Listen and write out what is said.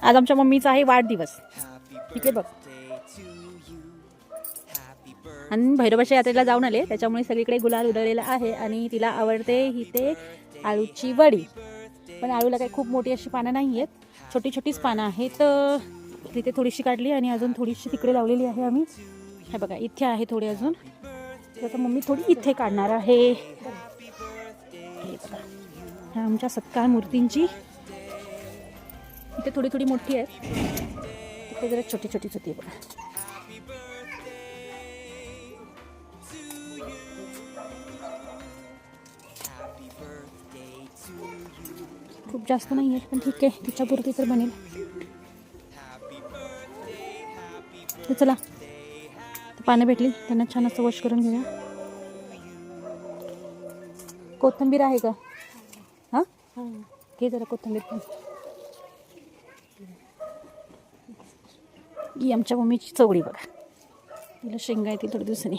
आज आमच्या मम्मीचा आहे वाढदिवस. ठीक आहे बघ. आणि भैरवाच्या यात्रेला जाऊन आले त्याच्यामुळे सगळीकडे गुलाल उधळलेला आहे. आणि तिला आवडते ही ते आळूची वडी. पण आळूला काही खूप मोठी अशी पानं नाही आहेत, छोटी छोटीच पानं आहेत. तिथे थोडीशी काढली आणि अजून थोडीशी तिकडे लावलेली आहे आम्ही. हे बघा इथे आहे थोडी अजून. आता मम्मी थोडी इथे काढणार आहे. हे बघा ह्या आमच्या सत्कार मूर्तींची. इथे थोडी थोडी मोठी आहे, तिथे जरा छोटी छोटीच होती बघा. खूप जास्त नाही आहे पण ठीक आहे, तिच्यापुरती तर बनेल. तर चला पानं भेटली त्यांना छान असं वॉश करून घेऊया. कोथिंबीर आहे का? हां घे जरा कोथिंबीर पण. ही आमच्या मम्मीची चवळी बघा, तिला शेंगा येतील थोड्या दिवसांनी.